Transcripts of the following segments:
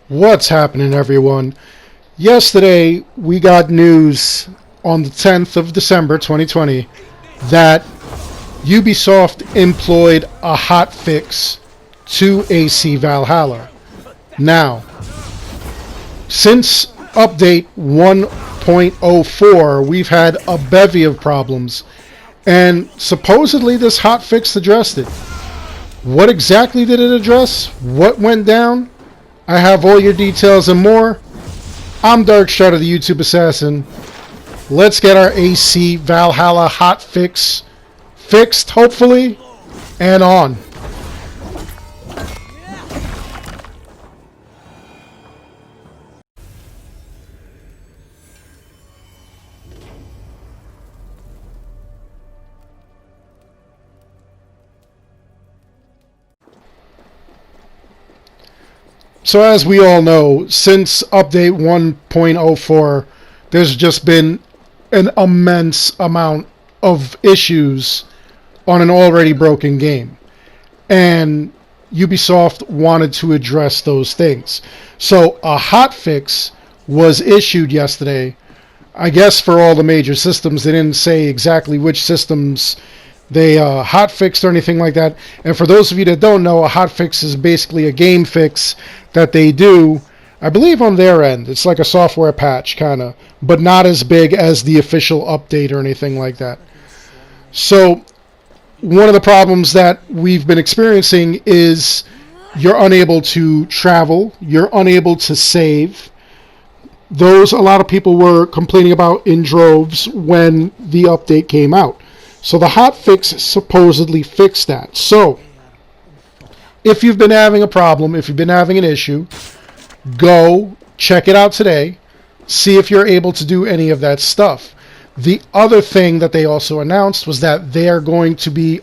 What's happening, everyone? Yesterday, we got news on the 10th of December 2020 that UbiSoft employed a hotfix to AC Valhalla. Now, since update 1.04, we've had a bevy of problems, and supposedly this hotfix addressed it. What exactly did it address? What went down? I have all your details and more. I'm Dark Strider, the YouTube Assassin. Let's get our AC Valhalla hotfix fixed, hopefully, and on. So as we all know, since update 1.04, there's just been an immense amount of issues on an already broken game. And Ubisoft wanted to address those things. So a hotfix was issued yesterday, I guess for all the major systems. They didn't say exactly which systems they hotfixed or anything like that. And for those of you that don't know, a hotfix is basically a game fix that they do, I believe, on their end. It's like a software patch, kind of, but not as big as the official update or anything like that. So one of the problems that we've been experiencing is you're unable to travel, you're unable to save. Those a lot of people were complaining about in droves when the update came out. So the hotfix supposedly fixed that. So if you've been having a problem, if you've been having an issue, go check it out today. See if you're able to do any of that stuff. The other thing that they also announced was that they are going to be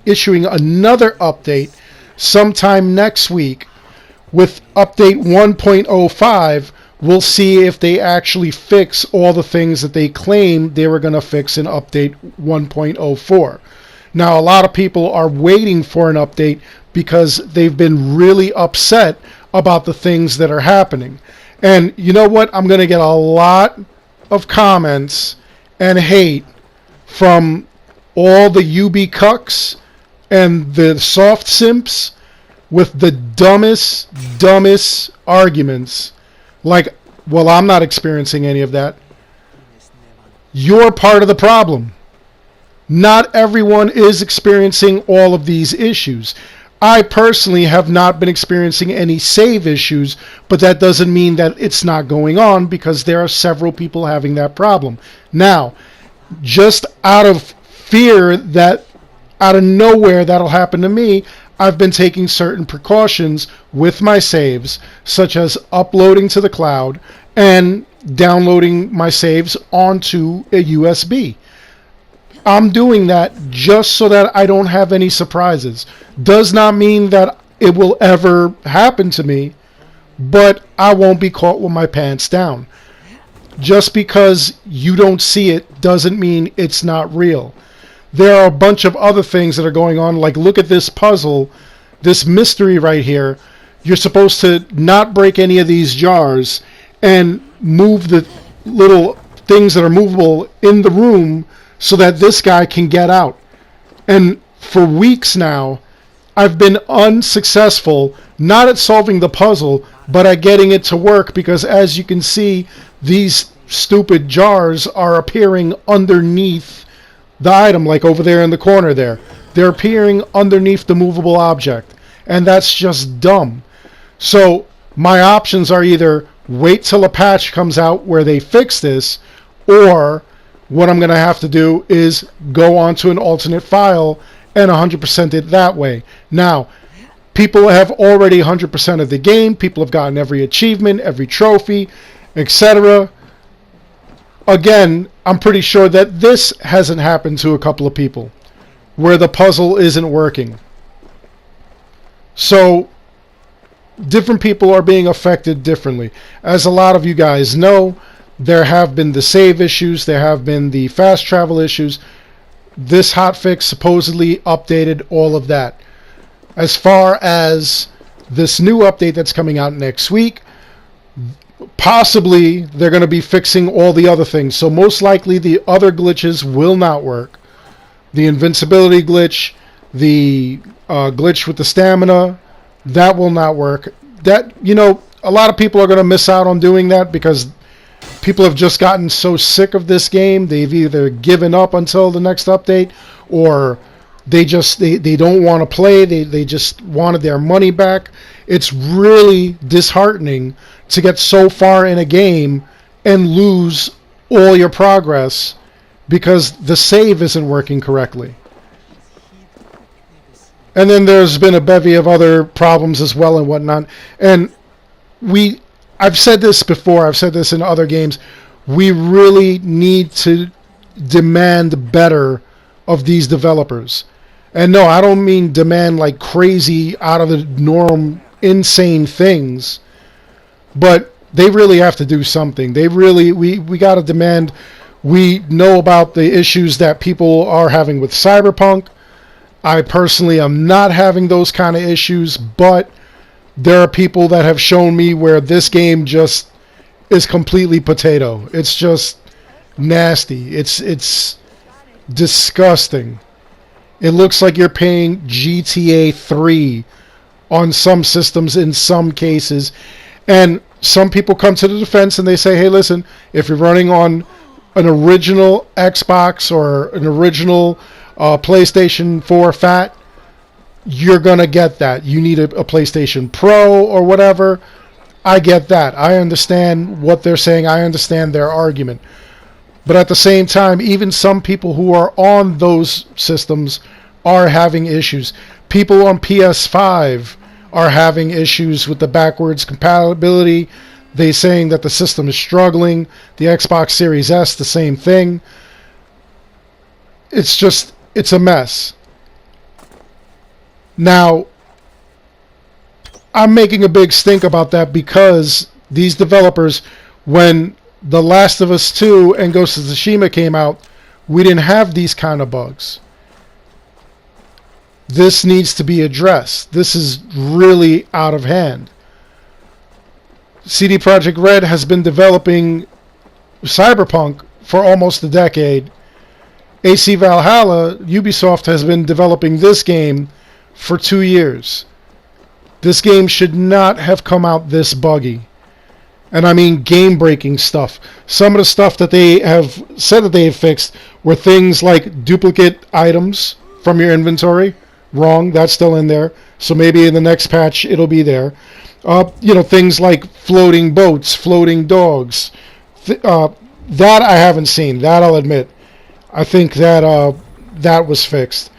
issuing another update sometime next week with update 1.05. We'll see if they actually fix all the things that they claimed they were going to fix in update 1.04. Now, a lot of people are waiting for an update because they've been really upset about the things that are happening. And you know what? I'm going to get a lot of comments and hate from all the UB cucks and the soft simps with the dumbest arguments. Like, well, I'm not experiencing any of that. You're part of the problem. Not everyone is experiencing all of these issues. I personally have not been experiencing any save issues, but that doesn't mean that it's not going on, because there are several people having that problem. Now, just out of fear that out of nowhere that'll happen to me, I've been taking certain precautions with my saves, such as uploading to the cloud and downloading my saves onto a USB. I'm doing that just so that I don't have any surprises. Does not mean that it will ever happen to me, but I won't be caught with my pants down. Just because you don't see it doesn't mean it's not real. There are a bunch of other things that are going on, like look at this puzzle, this mystery right here. You're supposed to not break any of these jars and move the little things that are movable in the room so that this guy can get out. And for weeks now, I've been unsuccessful, not at solving the puzzle, but at getting it to work, because as you can see, these stupid jars are appearing underneath the item, like over there in the corner there. They're appearing underneath the movable object, and that's just dumb. So my options are either wait till a patch comes out where they fix this, or what I'm going to have to do is go onto an alternate file and 100% it that way. Now, people have already 100% of the game. People have gotten every achievement, every trophy, etc. Again, I'm pretty sure that this hasn't happened to a couple of people where the puzzle isn't working. So different people are being affected differently. As a lot of you guys know, there have been the save issues, there have been the fast travel issues. This hotfix supposedly updated all of that. As far as this new update that's coming out next week, possibly they're going to be fixing all the other things. So most likely the other glitches will not work. The invincibility glitch, the glitch with the stamina, that will not work. That, you know, a lot of people are going to miss out on doing that because people have just gotten so sick of this game. They've either given up until the next update, or they don't want to play. They just wanted their money back. It's really disheartening to get so far in a game and lose all your progress because the save isn't working correctly. And then there's been a bevy of other problems as well and whatnot. And I've said this before, I've said this in other games, we really need to demand better of these developers. And no, I don't mean demand like crazy, out of the norm, insane things, but they really have to do something. We got to demand. We know about the issues that people are having with Cyberpunk. I personally am not having those kind of issues, but there are people that have shown me where this game just is completely potato. It's just nasty. It's disgusting. It looks like you're paying GTA 3 on some systems in some cases. And some people come to the defense and they say, hey, listen, if you're running on an original Xbox or an original PlayStation 4 Fat, you're going to get that. You need a PlayStation Pro or whatever. I get that. I understand what they're saying. I understand their argument. But at the same time, even some people who are on those systems are having issues. People on PS5 are having issues with the backwards compatibility. They're saying that the system is struggling. The Xbox Series S, the same thing. It's a mess. Now, I'm making a big stink about that because these developers, when The Last of Us 2 and Ghost of Tsushima came out, we didn't have these kind of bugs. This needs to be addressed. This is really out of hand. CD Projekt Red has been developing Cyberpunk for almost a decade. AC Valhalla, Ubisoft, has been developing this game for 2 years. This game should not have come out this buggy. And I mean game-breaking stuff. Some of the stuff that they have said that they have fixed were things like duplicate items from your inventory. Wrong, that's still in there. So maybe in the next patch it'll be there. Things like floating boats, floating dogs. That I haven't seen. That I'll admit. I think that was fixed.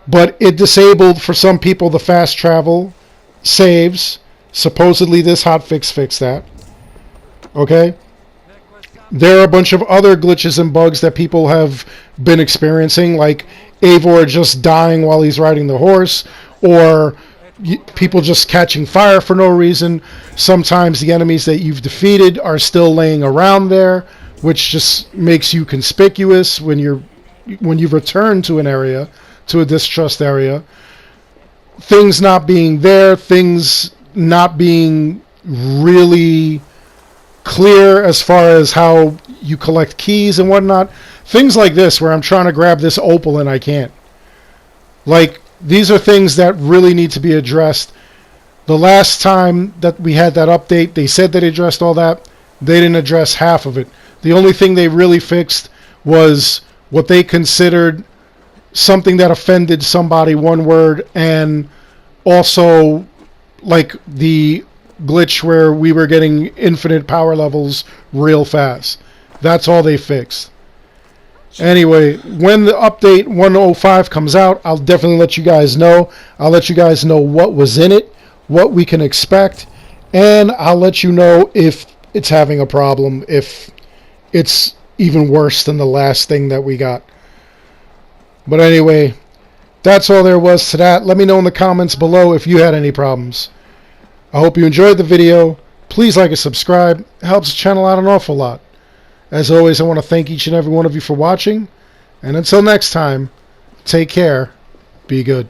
But it disabled for some people the fast travel saves. Supposedly this hotfix fixed that. Okay? There are a bunch of other glitches and bugs that people have been experiencing, like Eivor just dying while he's riding the horse, or people just catching fire for no reason. Sometimes the enemies that you've defeated are still laying around there, which just makes you conspicuous when you return to an area, to a distrust area. Things not being there, things not being really clear as far as how you collect keys and whatnot. Things like this where I'm trying to grab this opal and I can't. Like, these are things that really need to be addressed. The last time that we had that update, they said they addressed all that. They didn't address half of it. The only thing they really fixed was what they considered something that offended somebody, one word, and also like the glitch where we were getting infinite power levels real fast. That's all they fixed. Anyway, when the update 105 comes out, I'll definitely let you guys know. I'll let you guys know what was in it, what we can expect, and I'll let you know if it's having a problem, if it's even worse than the last thing that we got. But anyway, that's all there was to that. Let me know in the comments below if you had any problems. I hope you enjoyed the video. Please like and subscribe. It helps the channel out an awful lot. As always, I want to thank each and every one of you for watching. And until next time, take care. Be good.